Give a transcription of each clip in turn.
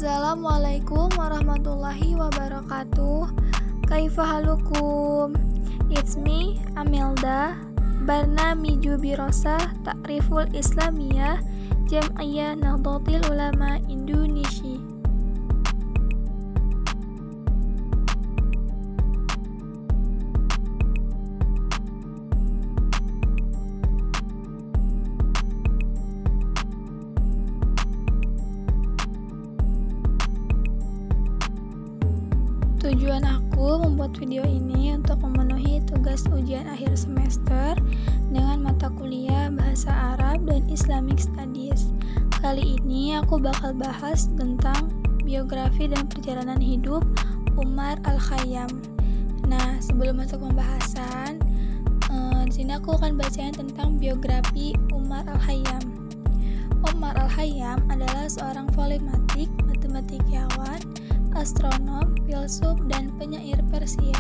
Assalamualaikum warahmatullahi wabarakatuh. Kaifa halukum? It's me, Amelda. Barnamiju Birosah Takriful Islamiyah Jam'iyah Nahdlatul Ulama Indonesia. Tujuan aku membuat video ini untuk memenuhi tugas ujian akhir semester dengan mata kuliah Bahasa Arab dan Islamic Studies. Kali ini aku bakal bahas tentang biografi dan perjalanan hidup Umar Al-Khayyam. Nah, sebelum masuk pembahasan, di sini aku akan bacain tentang biografi Umar Al-Khayyam. Umar Al-Khayyam adalah seorang polimatik, matematikawan, astronom, filsuf, dan penyair Persia.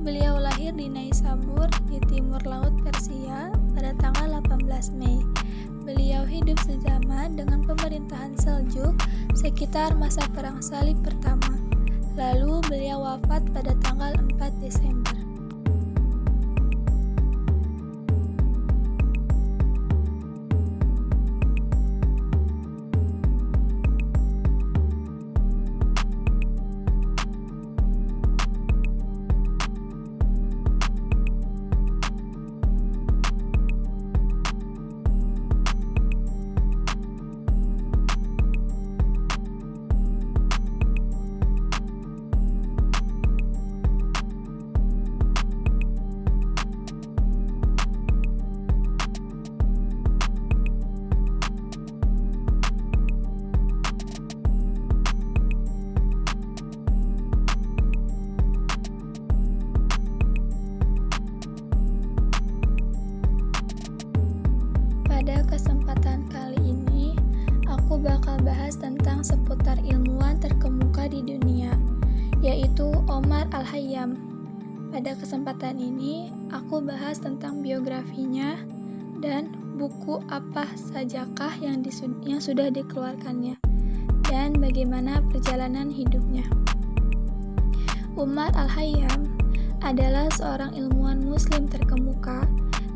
Beliau lahir di Naisabur di timur laut Persia pada tanggal 18 Mei. Beliau hidup sezaman dengan pemerintahan Seljuk sekitar masa Perang Salib pertama. Lalu beliau wafat pada tanggal 4 Desember. Pada kesempatan kali ini, aku bakal bahas tentang seputar ilmuwan terkemuka di dunia, yaitu Umar Al-Khayyam. Pada kesempatan ini, aku bahas tentang biografinya dan buku apa sajakah yang sudah dikeluarkannya, dan bagaimana perjalanan hidupnya. Umar Al-Khayyam adalah seorang ilmuwan muslim terkemuka,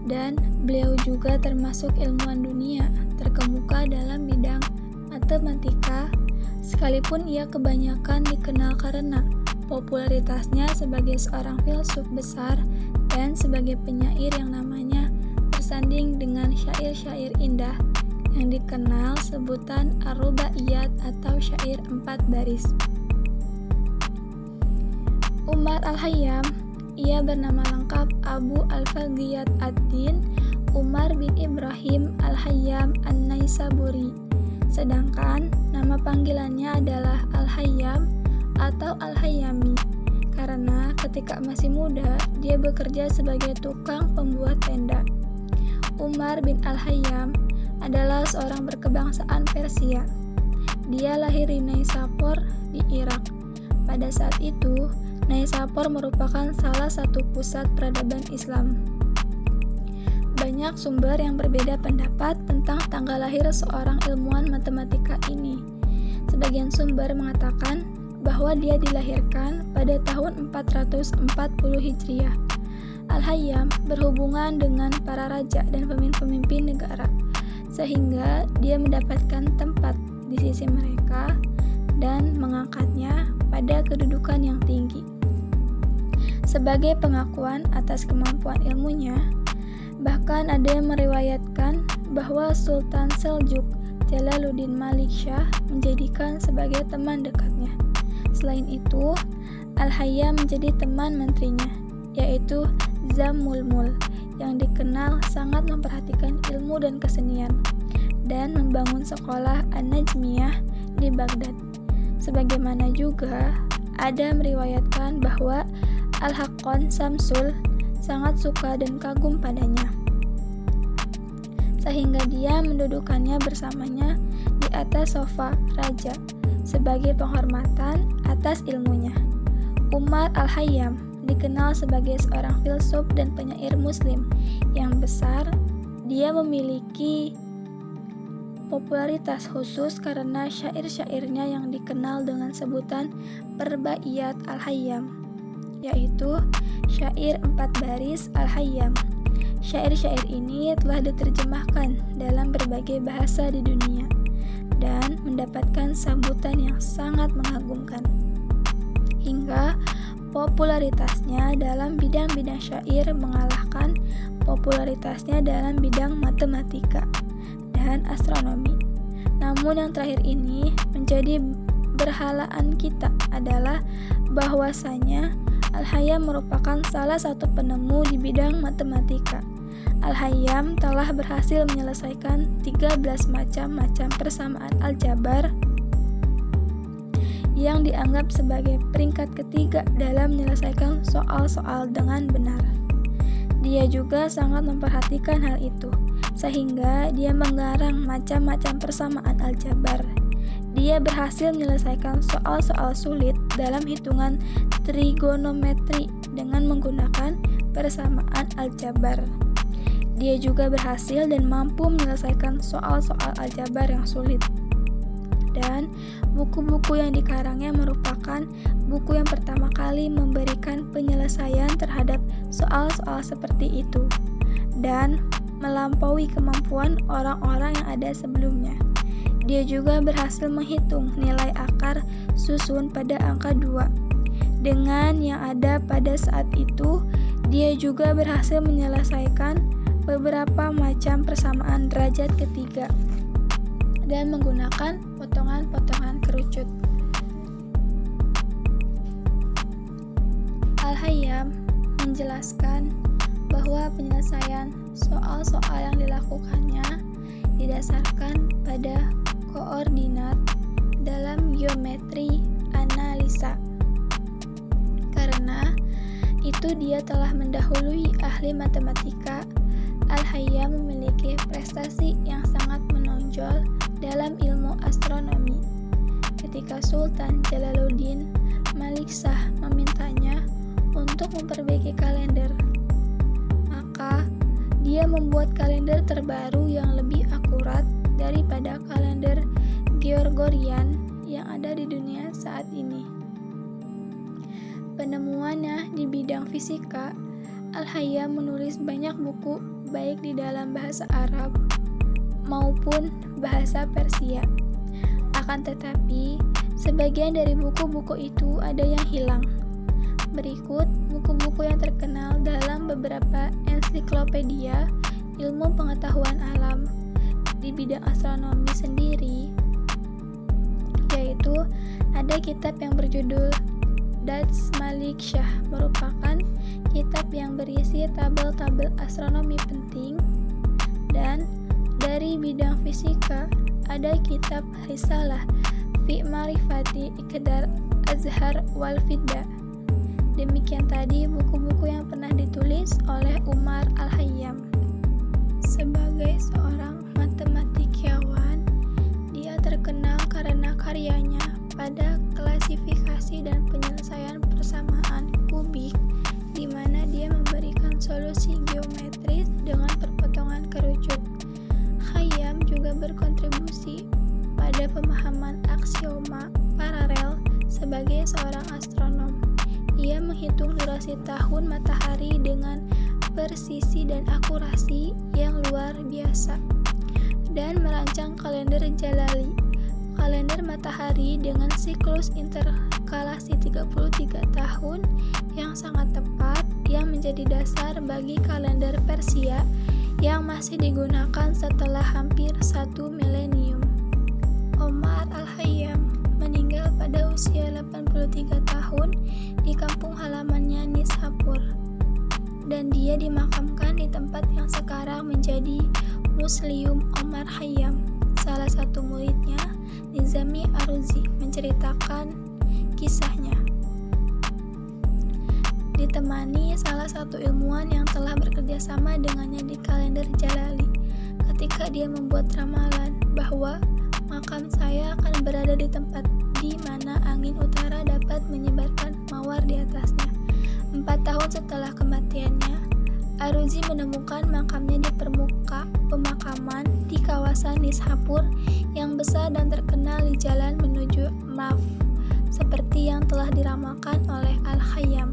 dan beliau juga termasuk ilmuwan dunia terkemuka dalam bidang matematika, sekalipun ia kebanyakan dikenal karena popularitasnya sebagai seorang filsuf besar dan sebagai penyair yang namanya bersanding dengan syair-syair indah yang dikenal sebutan ar-rubaiyat atau syair 4 baris. Umar Al-Khayyam, ia bernama lengkap Abu Al-Fadhiyat ad-Din Umar bin Ibrahim Al-Khayyam An-Naisaburi. Sedangkan nama panggilannya adalah Al-Khayyam atau Al-Khayyami karena ketika masih muda dia bekerja sebagai tukang pembuat tenda. Umar bin Al-Khayyam adalah seorang berkebangsaan Persia. Dia lahir di Naisabur di Irak. Pada saat itu, Naisabur merupakan salah satu pusat peradaban Islam. Banyak sumber yang berbeda pendapat tentang tanggal lahir seorang ilmuwan matematika ini. Sebagian sumber mengatakan bahwa dia dilahirkan pada tahun 440 Hijriah. Al-Khayyam berhubungan dengan para raja dan pemimpin negara, sehingga dia mendapatkan tempat di sisi mereka dan mengangkatnya pada kedudukan yang tinggi. Sebagai pengakuan atas kemampuan ilmunya, bahkan ada yang meriwayatkan bahwa Sultan Seljuk Jalaluddin Malik Shah menjadikan sebagai teman dekatnya. Selain itu, Al-Khayyam menjadi teman menterinya, yaitu Zammulmul, yang dikenal sangat memperhatikan ilmu dan kesenian, dan membangun sekolah An-Najmiyah di Baghdad. Sebagaimana juga ada meriwayatkan bahwa Al-Haqqan Samsul sangat suka dan kagum padanya, sehingga dia mendudukannya bersamanya di atas sofa raja sebagai penghormatan atas ilmunya. Umar Al-Khayyam dikenal sebagai seorang filsuf dan penyair muslim yang besar. Dia memiliki popularitas khusus karena syair-syairnya yang dikenal dengan sebutan Perbaiyat Al-Hayyam, yaitu syair 4 baris Al-Hayyam. Syair-syair ini telah diterjemahkan dalam berbagai bahasa di dunia dan mendapatkan sambutan yang sangat mengagumkan. Hingga popularitasnya dalam bidang-bidang syair mengalahkan popularitasnya dalam bidang matematika dan astronomi. Namun yang terakhir ini menjadi berhalaan kita adalah bahwasanya Al-Hayyam merupakan salah satu penemu di bidang matematika. Al-Hayyam telah berhasil menyelesaikan 13 macam persamaan aljabar yang dianggap sebagai peringkat ketiga dalam menyelesaikan soal-soal dengan benar. Dia juga sangat memperhatikan hal itu, sehingga dia mengarang macam-macam persamaan aljabar. Dia berhasil menyelesaikan soal-soal sulit dalam hitungan trigonometri dengan menggunakan persamaan aljabar. Dia juga berhasil dan mampu menyelesaikan soal-soal aljabar yang sulit. Dan buku-buku yang dikarangnya merupakan buku yang pertama kali memberikan penyelesaian terhadap soal-soal seperti itu dan melampaui kemampuan orang-orang yang ada sebelumnya. Dia juga berhasil menghitung nilai akar susun pada angka 2. Dengan yang ada pada saat itu, dia juga berhasil menyelesaikan beberapa macam persamaan derajat ketiga dan menggunakan potongan-potongan kerucut. Al-Hayyam menjelaskan bahwa penyelesaian soal-soal yang dilakukannya didasarkan pada koordinat dalam geometri analisa. Karena itu dia telah mendahului ahli matematika. Al-Hayyam memiliki prestasi yang sangat menonjol dalam ilmu astronomi. Ketika Sultan Jalaluddin Malik Shah memintanya untuk memperbaiki kalender, maka dia membuat kalender terbaru yang lebih akurat daripada kalender Gregorian yang ada di dunia saat ini. Penemuannya di bidang fisika, Al-Hayyam menulis banyak buku baik di dalam bahasa Arab maupun bahasa Persia. Akan tetapi, sebagian dari buku-buku itu ada yang hilang. Berikut buku-buku yang terkenal dalam beberapa ensiklopedia ilmu pengetahuan alam di bidang astronomi sendiri, yaitu ada kitab yang berjudul Dars Malik Shah, merupakan kitab yang berisi tabel-tabel astronomi penting, dan dari bidang fisika ada kitab Risalah fi Ma'rifati Iqdar Azhar wal Fidda. Demikian tadi buku-buku yang pernah ditulis oleh Umar Al-Hayyam. Sebagai seorang matematikawan, dia terkenal karena karyanya pada klasifikasi dan penyelesaian persamaan kubik, di mana dia memberikan solusi geometris dengan perpotongan kerucut. Hayyam juga berkontribusi pada pemahaman aksioma paralel sebagai seorang astronom. Ia menghitung durasi tahun matahari dengan presisi dan akurasi yang luar biasa, dan merancang kalender Jalali, kalender matahari dengan siklus interkalasi 33 tahun yang sangat tepat, yang menjadi dasar bagi kalender Persia yang masih digunakan setelah hampir 1 milenium. Omar Al-Hayyam meninggal pada usia 83 tahun di kampung halamannya Nishapur, dan dia dimakamkan di tempat yang sekarang menjadi Museum Omar Hayyam. Salah satu muridnya, Nizami Aruzi, menceritakan kisahnya. Ditemani salah satu ilmuwan yang telah bekerja sama dengannya di kalender Jalali, ketika dia membuat ramalan bahwa makam saya akan berada di tempat di mana angin utara dapat menyebarkan mawar di atasnya. 4 tahun setelah kematiannya, Aruzi menemukan makamnya di permuka pemakaman di kawasan Nishapur yang besar dan terkenal di jalan menuju Maf, seperti yang telah diramalkan oleh Al-Khayyam.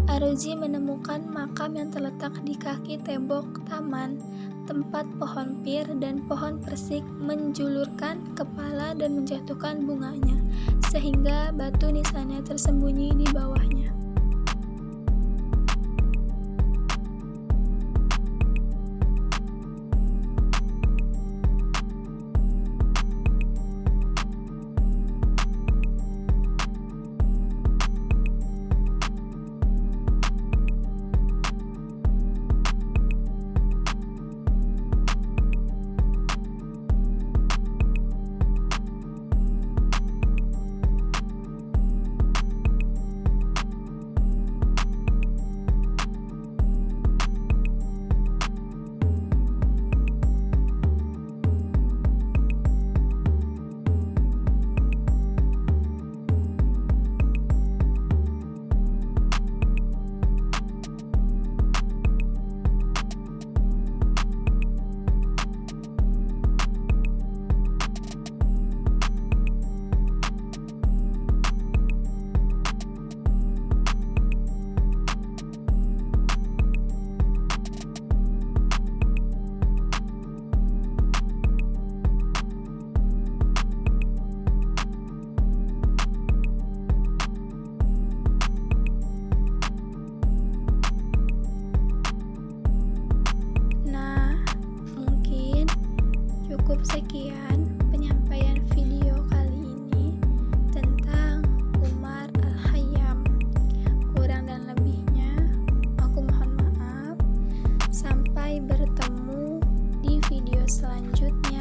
Ar-Razi menemukan makam yang terletak di kaki tembok taman, tempat pohon pir dan pohon persik menjulurkan kepala dan menjatuhkan bunganya, sehingga batu nisannya tersembunyi di bawahnya. Cukup sekian penyampaian video kali ini tentang Umar Al-Khayyam. Kurang dan lebihnya aku mohon maaf. Sampai bertemu di video selanjutnya.